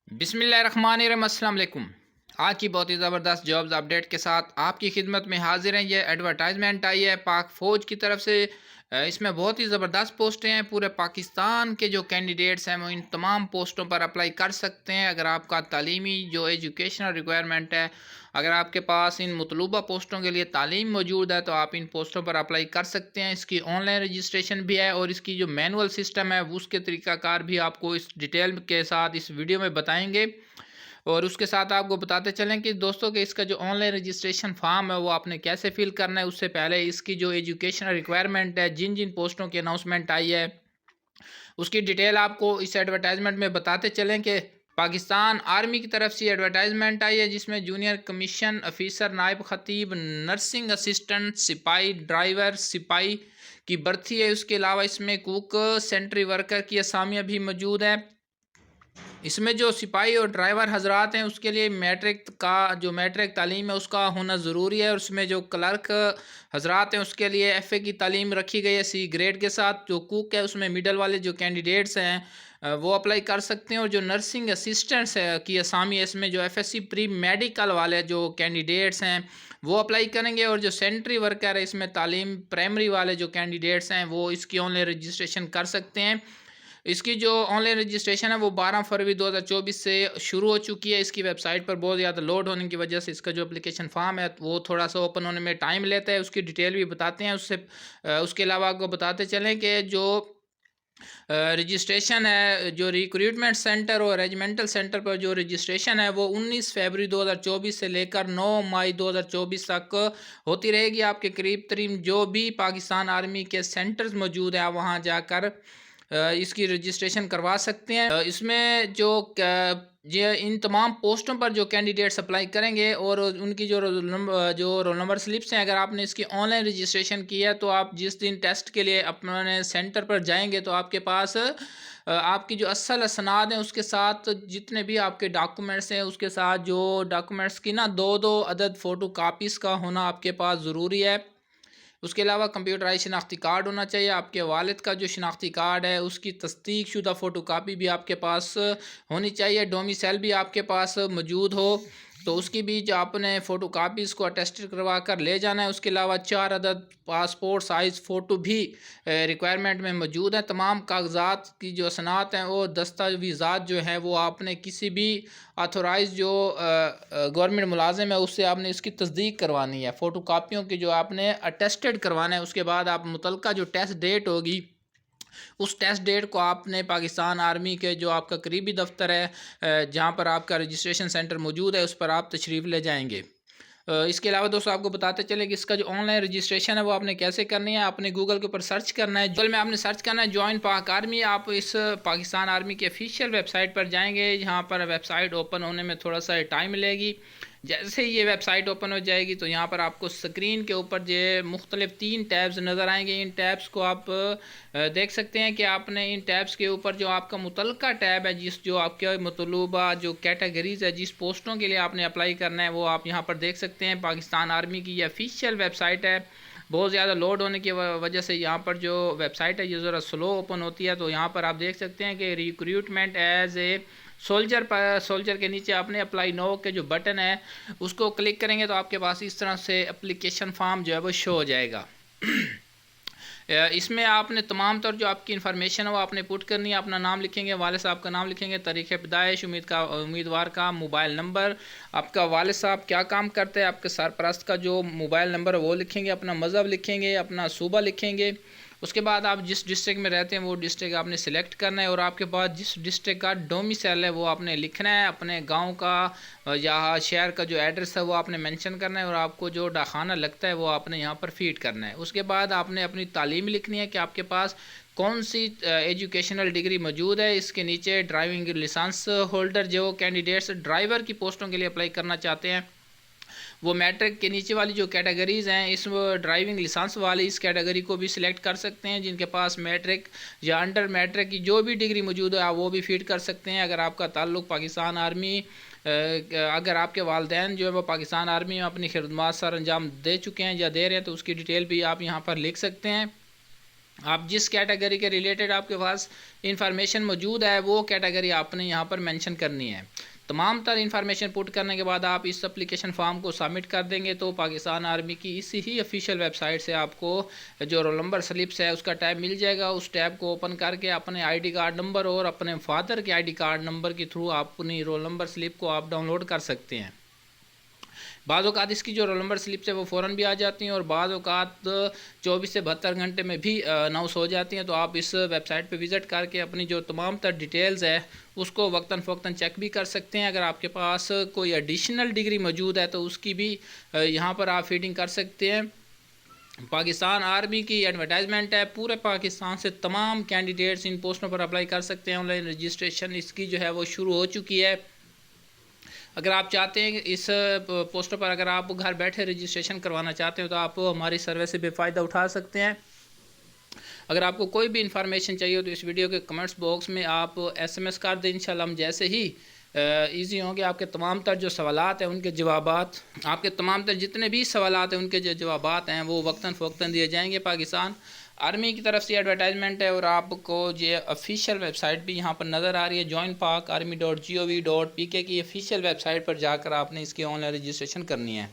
बिस्मिल्लाहिर्रहमानिर्रहीम। अस्सलाम वालेकुम। आज की बहुत ही ज़बरदस्त जॉब्स अपडेट के साथ आपकी खिदमत में हाजिर हैं। ये एडवर्टाइजमेंट आई है पाक फ़ौज की तरफ से। इसमें बहुत ही ज़बरदस्त पोस्टें हैं। पूरे पाकिस्तान के जो कैंडिडेट्स हैं वो इन तमाम पोस्टों पर अप्लाई कर सकते हैं। अगर आपका तालीमी जो एजुकेशनल रिक्वायरमेंट है, अगर आपके पास इन मतलूबा पोस्टों के लिए तालीम मौजूद है तो आप इन पोस्टों पर अप्लाई कर सकते हैं। इसकी ऑनलाइन रजिस्ट्रेशन भी है और इसकी जो मैनुअल सिस्टम है वो उसके तरीक़ाकार भी आपको इस डिटेल के साथ इस वीडियो में बताएंगे। और उसके साथ आपको बताते चलें कि दोस्तों कि इसका जो ऑनलाइन रजिस्ट्रेशन फॉर्म है वो आपने कैसे फिल करना है। उससे पहले इसकी जो एजुकेशनल रिक्वायरमेंट है, जिन जिन पोस्टों की अनाउंसमेंट आई है, उसकी डिटेल आपको इस एडवर्टाइजमेंट में बताते चलें कि पाकिस्तान आर्मी की तरफ से एडवर्टाइजमेंट आई है जिसमें जूनियर कमीशन ऑफिसर, नायब खतीब, नर्सिंग असिस्टेंट, सिपाही, ड्राइवर, सिपाही की भर्ती है। उसके अलावा इसमें कुक, सेंट्री वर्कर की असामियाँ भी मौजूद है। इसमें जो सिपाही और ड्राइवर हजरात हैं उसके लिए मैट्रिक तालीम है उसका होना ज़रूरी है। और उसमें जो क्लर्क हजरात हैं उसके लिए एफ़ए की तालीम रखी गई है सी ग्रेड के साथ। जो कुक है उसमें मिडल वाले जो कैंडिडेट्स हैं वो अप्लाई कर सकते हैं। और जो नर्सिंग असिस्टेंट्स है की असामी है, इसमें जो एफएससी प्री मेडिकल वाले जो कैंडिडेट्स हैं वो अप्लाई करेंगे। और जो सेंट्री वर्कर है इसमें तालीम प्राइमरी वाले जो कैंडिडेट्स हैं वो इसकी ऑनलाइन रजिस्ट्रेशन कर सकते हैं। इसकी जो ऑनलाइन रजिस्ट्रेशन है वो 12 फरवरी 2024 से शुरू हो चुकी है। इसकी वेबसाइट पर बहुत ज़्यादा लोड होने की वजह से इसका जो एप्लीकेशन फॉर्म है वो थोड़ा सा ओपन होने में टाइम लेता है। उसकी डिटेल भी बताते हैं। उसके अलावा आपको बताते चलें कि जो रजिस्ट्रेशन है, जो रिक्रूटमेंट सेंटर और रेजिमेंटल सेंटर पर जो रजिस्ट्रेशन है वो 19 फरवरी 2024 से लेकर 9 मई 2024 तक होती रहेगी। आपके करीब तरीन जो भी पाकिस्तान आर्मी के सेंटर्स मौजूद हैं आप वहाँ जाकर इसकी रजिस्ट्रेशन करवा सकते हैं। इसमें ये इन तमाम पोस्टों पर जो कैंडिडेट्स अप्लाई करेंगे और उनकी जो रोल नंबर स्लिप्स हैं, अगर आपने इसकी ऑनलाइन रजिस्ट्रेशन की है तो आप जिस दिन टेस्ट के लिए अपने सेंटर पर जाएंगे तो आपके पास आपकी जो असल असनाद हैं उसके साथ जितने भी आपके डॉक्यूमेंट्स हैं उसके साथ जो डॉक्यूमेंट्स की ना दो दो अदद फ़ोटो कापीज़ का होना आपके पास ज़रूरी है। उसके अलावा कंप्यूटराइज शनाख्ती कार्ड होना चाहिए। आपके वालिद का जो शनाख्ती कार्ड है उसकी तस्दीक शुदा फ़ोटो कापी भी आपके पास होनी चाहिए। डोमिसाइल भी आपके पास मौजूद हो तो उसकी भी जो आपने फ़ोटो कापीज़ को अटेस्टेड करवा कर ले जाना है। उसके अलावा 4 अदद पासपोर्ट साइज़ फ़ोटो भी रिक्वायरमेंट में मौजूद है। तमाम कागजात की जो सनात हैं वो दस्तावेज़ात जो हैं वो आपने किसी भी ऑथोराइज जो गवर्नमेंट मुलाजिम है उससे आपने इसकी तस्दीक करवानी है। फ़ोटो कापियों की जो आपने अटेस्टेड करवाना है। उसके बाद आप मुतलका जो टेस्ट डेट होगी उस टेस्ट डेट को आपने पाकिस्तान आर्मी के जो आपका करीबी दफ्तर है जहाँ पर आपका रजिस्ट्रेशन सेंटर मौजूद है उस पर आप तशरीफ़ ले जाएंगे। इसके अलावा दोस्तों आपको बताते चले कि इसका जो ऑनलाइन रजिस्ट्रेशन है वो आपने कैसे करनी है। आपने गूगल के ऊपर सर्च करना है, गूगल में आपने सर्च करना है जॉइन पाक आर्मी। आप इस पाकिस्तान आर्मी की ऑफिशियल वेबसाइट पर जाएंगे। यहाँ पर वेबसाइट ओपन होने में थोड़ा सा टाइम लेगी। जैसे ही ये वेबसाइट ओपन हो जाएगी तो यहाँ पर आपको स्क्रीन के ऊपर जो मुख्तलिफ 3 टैब्स नज़र आएंगे। इन टैब्स को आप देख सकते हैं कि आपने इन टैब्स के ऊपर जो आपका मुतलका टैब है, जिस जो आपके मतलूबा जो कैटेगरीज़ है, जिस पोस्टों के लिए आपने अप्लाई करना है वो आप यहाँ पर देख सकते हैं। पाकिस्तान आर्मी की ये ऑफिशियल वेबसाइट है। बहुत ज़्यादा लोड होने की वजह से यहाँ पर जो वेबसाइट है ये ज़रा स्लो ओपन होती है। तो यहाँ पर आप देख सकते हैं कि रिक्रूटमेंट एज ए सोल्जर के नीचे आपने अप्लाई नो के जो बटन है उसको क्लिक करेंगे तो आपके पास इस तरह से एप्लीकेशन फॉर्म जो है वो शो हो जाएगा। इसमें आपने तमाम तौर जो आपकी इन्फॉर्मेशन है वो आपने पुट करनी है। अपना नाम लिखेंगे, वालिद साहब का नाम लिखेंगे, तारीख़ पैदाइश, उम्मीदवार का मोबाइल नंबर, आपका वालिद साहब क्या काम करते हैं, आपके सरपरस्त का जो मोबाइल नंबर है वो लिखेंगे, अपना मज़हब लिखेंगे, अपना सूबा लिखेंगे। उसके बाद आप जिस डिस्ट्रिक्ट में रहते हैं वो डिस्ट्रिक्ट आपने सेलेक्ट करना है। और आपके पास जिस डिस्ट्रिक्ट का डोमिसाइल है वो आपने लिखना है। अपने गांव का या शहर का जो एड्रेस है वो आपने मेंशन करना है। और आपको जो डाकखाना लगता है वो आपने यहाँ पर फीड करना है। उसके बाद आपने अपनी तालीम लिखनी है कि आपके पास कौन सी एजुकेशनल डिग्री मौजूद है। इसके नीचे ड्राइविंग लाइसेंस होल्डर जो कैंडिडेट्स ड्राइवर की पोस्टों के लिए अप्लाई करना चाहते हैं वो मैट्रिक के नीचे वाली जो कैटेगरीज़ हैं इस ड्राइविंग लाइसेंस वाली इस कैटेगरी को भी सिलेक्ट कर सकते हैं। जिनके पास मैट्रिक या अंडर मैट्रिक की जो भी डिग्री मौजूद है आप वो भी फीड कर सकते हैं। अगर आपका ताल्लुक़ पाकिस्तान आर्मी अगर आपके वालिदैन जो है वो पाकिस्तान आर्मी में अपनी खिदमत सर अंजाम दे चुके हैं या दे रहे हैं तो उसकी डिटेल भी आप यहाँ पर लिख सकते हैं। आप जिस कैटेगरी के रिलेटेड आपके पास इंफॉर्मेशन मौजूद है वो कैटेगरी आपने यहाँ पर मेंशन करनी है। तमाम तर इंफॉर्मेशन पुट करने के बाद आप इस एप्लीकेशन फॉर्म को सबमिट कर देंगे तो पाकिस्तान आर्मी की इसी ही ऑफिशियल वेबसाइट से आपको जो रोल नंबर स्लिप्स है उसका टैब मिल जाएगा। उस टैब को ओपन करके अपने आईडी कार्ड नंबर और अपने फादर के आईडी कार्ड नंबर के थ्रू आप अपनी रोल नंबर स्लिप को आप डाउनलोड कर सकते हैं। बाद औक़ात इसकी जो रोल नंबर स्लिप्स है वो फ़ौरन भी आ जाती हैं और बाद औक़ात 24 से 72 घंटे में भी अनाउंस हो जाती हैं। तो आप इस वेबसाइट पे विज़िट करके अपनी जो तमाम तर डिटेल्स है उसको वक्तन फ़ौक्तन चेक भी कर सकते हैं। अगर आपके पास कोई एडिशनल डिग्री मौजूद है तो उसकी भी यहाँ पर आप फीडिंग कर सकते हैं। पाकिस्तान आर्मी की एडवर्टाइजमेंट है, पूरे पाकिस्तान से तमाम कैंडिडेट्स इन पोस्टों पर अप्लाई कर सकते हैं। ऑनलाइन रजिस्ट्रेशन इसकी जो है वो शुरू हो चुकी है। अगर आप चाहते हैं कि इस पोस्टर पर अगर आप घर बैठे रजिस्ट्रेशन करवाना चाहते हो तो आप हमारी सर्विस से बेफ़ायदा उठा सकते हैं। अगर आपको कोई भी इंफॉर्मेशन चाहिए तो इस वीडियो के कमेंट्स बॉक्स में आप SMS कर दें। इंशाल्लाह हम जैसे ही ईजी होंगे आपके तमाम तर जो सवालात हैं उनके जवाबात, आपके तमाम तर जितने भी सवालात हैं उनके जो जवाबात हैं वो वक्तन फ़ौक्तन दिए जाएंगे। पाकिस्तान आर्मी की तरफ से एडवर्टाइजमेंट है और आपको ये ऑफिशियल वेबसाइट भी यहाँ पर नज़र आ रही है। joinpakarmy.gov.pk की ऑफिशियल वेबसाइट पर जाकर आपने इसकी ऑनलाइन रजिस्ट्रेशन करनी है।